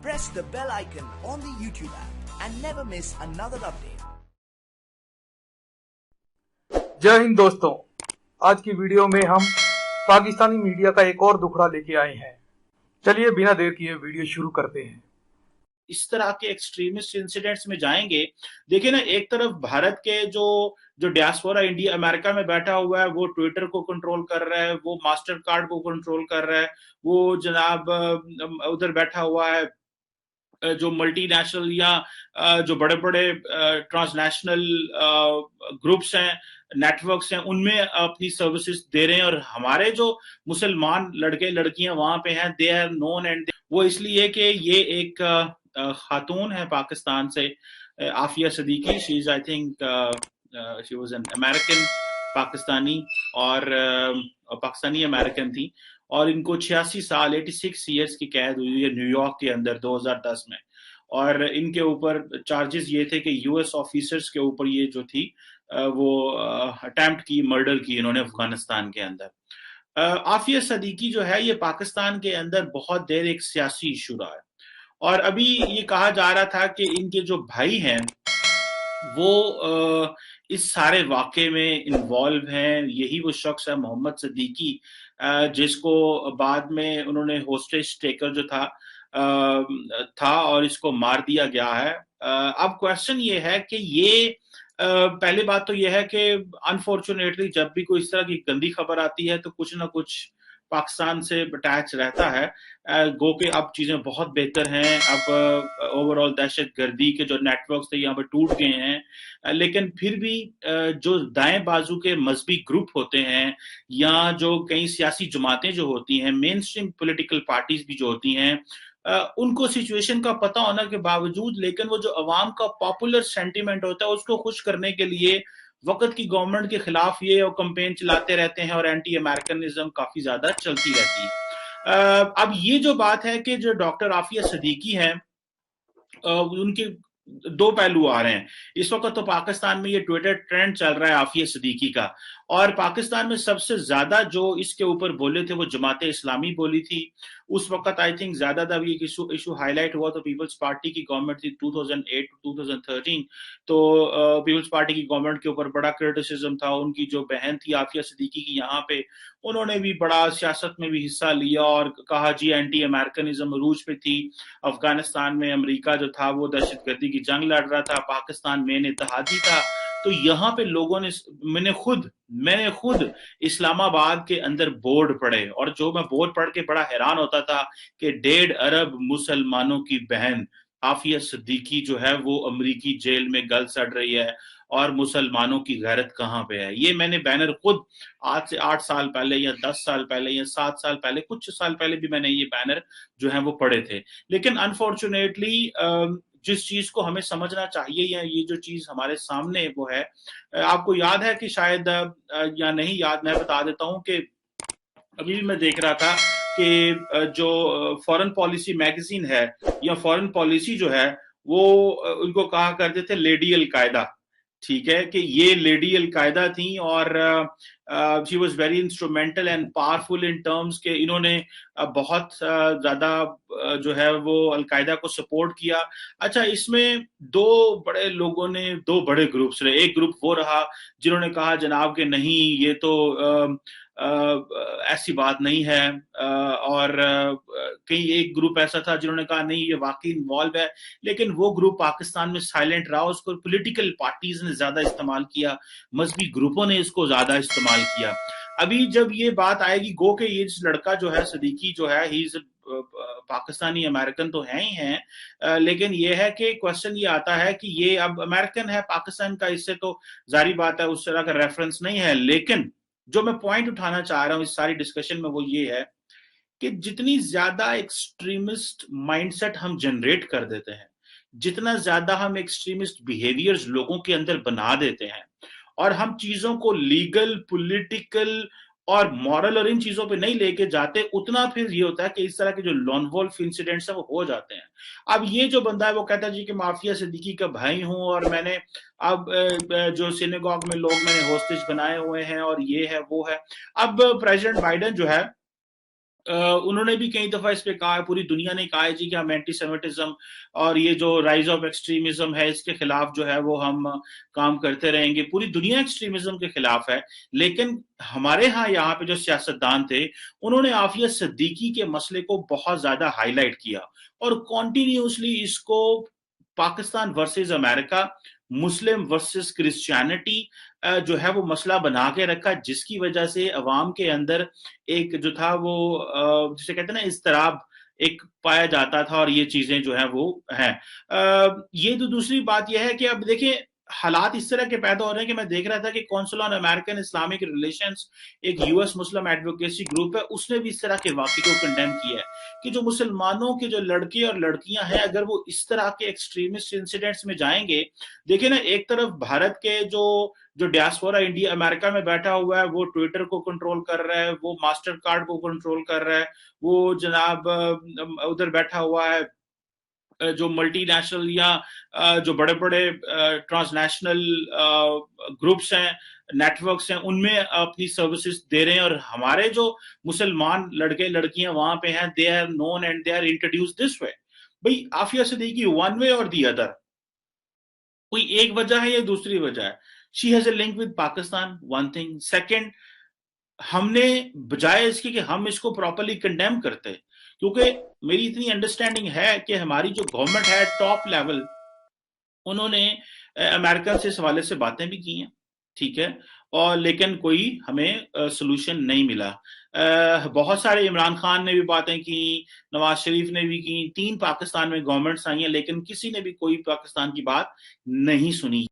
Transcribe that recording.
press the bell icon on the YouTube app and never miss another update. जय हिंद दोस्तों, आज की video में हम पाकिस्तानी मीडिया का एक और दुखड़ा लेके आए हैं। चलिए बिना देर किए वीडियो शुरू करते हैं। इस तरह के एक्सट्रीमिस्ट इंसिडेंट्स में जाएंगे। देखिए ना, एक तरफ भारत के जो डियास्पोरा इंडिया अमेरिका में बैठा हुआ है वो ट्विटर को कंट्रोल कर रहा है, वो मास्टर कार्ड को कंट्रोल कर रहा है, वो जनाब उधर बैठा हुआ है जो मल्टीनेशनल या जो बड़े बड़े ट्रांसनेशनल ग्रुप्स हैं, नेटवर्क्स हैं, उनमें अपनी सर्विसेज दे रहे हैं। और हमारे जो मुसलमान लड़के लड़कियां वहां पे हैं, दे आर नोन एंड वो इसलिए कि ये एक खातून है पाकिस्तान से, Aafia Siddiqui. She is I think she was an American Pakistani और पाकिस्तानी अमेरिकन थी, और इनको 86 साल 86 ईयर्स की कैद हुई है न्यूयॉर्क के अंदर 2010 में। और इनके ऊपर चार्जेस ये थे कि यूएस ऑफिसर्स के ऊपर ये जो थी वो अटेम्प्ट की, मर्डर की इन्होंने अफगानिस्तान के अंदर। आफिया सिद्दीकी जो है ये पाकिस्तान के अंदर बहुत देर एक सियासी इशू रहा है, और अभी ये कहा जा रहा था कि इनके जो भाई हैं वो इस सारे वाक़े में इन्वॉल्व हैं। यही वो शख्स है मोहम्मद सिद्दीकी जिसको बाद में उन्होंने होस्टेज टेकर जो था और इसको मार दिया गया है। अब क्वेश्चन ये है कि ये पहली बात तो ये है कि अनफॉर्चुनेटली जब भी कोई इस तरह की गंदी खबर आती है तो कुछ ना कुछ पाकिस्तान से अटैच रहता है। गो के अब चीजें बहुत बेहतर हैं, अब ओवरऑल दहशत गर्दी के जो नेटवर्क्स थे यहाँ पे टूट गए हैं, लेकिन फिर भी जो दाएं बाजू के मजहबी ग्रुप होते हैं या जो कई सियासी जमातें जो होती हैं, मेन स्ट्रीम पोलिटिकल पार्टीज भी जो होती हैं, उनको सिचुएशन का पता होने के बावजूद लेकिन वो जो अवाम का पॉपुलर सेंटीमेंट होता है उसको खुश करने के लिए वक्त की गवर्नमेंट के खिलाफ ये और कैंपेन चलाते रहते हैं और एंटी अमेरिकनिज्म काफी ज्यादा चलती रहती है। अब ये जो बात है कि जो डॉक्टर आफिया सिद्दीकी हैं उनके दो पहलू आ रहे हैं इस वक्त। तो पाकिस्तान में ये ट्विटर ट्रेंड चल रहा है आफिया सिद्दीकी का, और पाकिस्तान में सबसे ज्यादा जो इसके ऊपर बोले थे वो जमात इस्लामी बोली थी। उस वक्त आई थिंक ज्यादा ये इशू हाईलाइट हुआ तो पीपल्स पार्टी की गवर्नमेंट थी 2008 2013, तो पीपल्स पार्टी की गवर्नमेंट के ऊपर बड़ा क्रिटिसिज्म था। उनकी जो बहन थी आफिया सिद्दीकी की यहाँ पे, उन्होंने भी बड़ा सियासत में भी हिस्सा लिया और कहा जी एंटी अमेरिकनिज्म अरूज पे थी। अफगानिस्तान में अमेरिका जो था वो दहशतगर्दी की जंग लड़ रहा था, पाकिस्तान मेन इत्तेहादी था। तो यहाँ पे लोगों ने, मैंने खुद इस्लामाबाद के अंदर बोर्ड पढ़े, और जो मैं बोर्ड पढ़ के बड़ा हैरान होता था कि 1.5 अरब मुसलमानों की बहन आफिया सिद्दीकी जो है वो अमेरिकी जेल में गल सड़ रही है, और मुसलमानों की गैरत कहाँ पे है। ये मैंने बैनर खुद आज से 8 साल पहले या 10 साल पहले या 7 साल पहले, कुछ साल पहले भी मैंने ये बैनर जो है वो पढ़े थे। लेकिन अनफॉर्चुनेटली जिस चीज को हमें समझना चाहिए या ये जो चीज हमारे सामने वो है, आपको याद है कि शायद या नहीं याद, मैं बता देता हूं कि अभी भी मैं देख रहा था कि जो फॉरेन पॉलिसी मैगजीन है या फॉरेन पॉलिसी जो है वो उनको कहा करते थे लेडी अल कायदा, ठीक है, कि ये लेडी अल कायदा थी और she was very instrumental and powerful in terms के इन्होंने बहुत ज्यादा जो है वो अल कायदा को सपोर्ट किया। अच्छा, इसमें दो बड़े लोगों ने, दो बड़े ग्रुप्स रहे। एक ग्रुप वो रहा जिन्होंने कहा जनाब के नहीं ये तो ऐसी बात नहीं है, और कहीं एक ग्रुप ऐसा था जिन्होंने कहा नहीं ये वाकई इन्वॉल्व है। लेकिन वो ग्रुप पाकिस्तान में साइलेंट रहा, उसको पॉलिटिकल पार्टीज ने ज्यादा इस्तेमाल किया, मजहबी ग्रुपों ने इसको ज्यादा इस्तेमाल किया। अभी जब ये बात आएगी, गो के ये लड़का जो है सिद्दीकी जो है, ही इज पाकिस्तानी अमेरिकन तो है ही है, लेकिन ये है कि क्वेश्चन ये आता है कि ये अब अमेरिकन है पाकिस्तान का, इससे तो जारी बात है उस तरह का रेफरेंस नहीं है। लेकिन जो मैं पॉइंट उठाना चाह रहा हूं इस सारी डिस्कशन में वो ये है कि जितनी ज्यादा एक्सट्रीमिस्ट माइंडसेट हम जनरेट कर देते हैं, जितना ज्यादा हम एक्सट्रीमिस्ट बिहेवियर्स लोगों के अंदर बना देते हैं, और हम चीजों को लीगल, पॉलिटिकल और मॉरल और इन चीजों पे नहीं लेके जाते, उतना फिर ये होता है कि इस तरह के जो लॉन वोल्फ इंसिडेंट्स है वो हो जाते हैं। अब ये जो बंदा है वो कहता है जी कि माफिया सिद्दीकी का भाई हूं और मैंने अब जो सिनेगॉग में लोग मैंने होस्टेज बनाए हुए हैं और ये है वो है। अब प्रेसिडेंट बाइडेन जो है उन्होंने भी कई दफा इस पे कहा है, पूरी दुनिया ने कहा है जी कि हम एंटी सेमिटिज्म और ये जो राइज ऑफ एक्सट्रीमिज्म है इसके खिलाफ जो है वो हम काम करते रहेंगे। पूरी दुनिया एक्सट्रीमिज्म के खिलाफ है, लेकिन हमारे यहाँ पे जो सियासतदान थे उन्होंने आफिया सिद्दीकी के मसले को बहुत ज्यादा हाईलाइट किया और कॉन्टिन्यूसली इसको पाकिस्तान वर्सेस अमेरिका, मुस्लिम वर्सेस क्रिश्चियनिटी जो है वो मसला बना के रखा, जिसकी वजह से अवाम के अंदर एक जो था वो जिसे कहते हैं ना इस्तराब एक पाया जाता था, और ये चीजें जो है वो हैं। ये तो दूसरी बात यह है कि अब देखिए हालात इस तरह के पैदा हो रहे हैं कि मैं देख रहा था कि council on American Islamic relations, एक यूएस मुस्लिम एडवोकेसी ग्रुप है, उसने भी इस तरह के वाक़े को कंडेम किया है कि जो मुसलमानों के जो लड़के और लड़कियां हैं अगर वो इस तरह के एक्सट्रीमिस्ट इंसिडेंट्स में जाएंगे, देखिए ना एक तरफ भारत के जो जो डियास्पोरा इंडिया अमेरिका में बैठा हुआ है वो ट्विटर को कंट्रोल कर रहा है, वो मास्टर कार्ड को कंट्रोल कर रहा है, वो जनाब उधर बैठा हुआ है जो मल्टीनेशनल या जो बड़े बड़े ट्रांसनेशनल ग्रुप्स हैं, नेटवर्क्स हैं, उनमें अपनी सर्विसेज दे रहे हैं, और हमारे जो मुसलमान लड़के लड़कियां वहां पे हैं they are known and they are introduce this way. भाई आफिया सिद्दीकी वन वे और दी अदर, कोई एक वजह है या दूसरी वजह है, she has a link with Pakistan, one thing. Second, हमने बजाय इसके कि हम इसको प्रॉपर्ली कंडेम करते, क्योंकि मेरी इतनी अंडरस्टैंडिंग है कि हमारी जो गवर्नमेंट है टॉप लेवल, उन्होंने अमेरिका से इस हवाले से बातें भी की हैं, ठीक है, और लेकिन कोई हमें सोल्यूशन नहीं मिला। बहुत सारे इमरान खान ने भी बातें की, नवाज शरीफ ने भी की, 3 पाकिस्तान में गवर्नमेंट्स आई हैं, लेकिन किसी ने भी कोई पाकिस्तान की बात नहीं सुनी।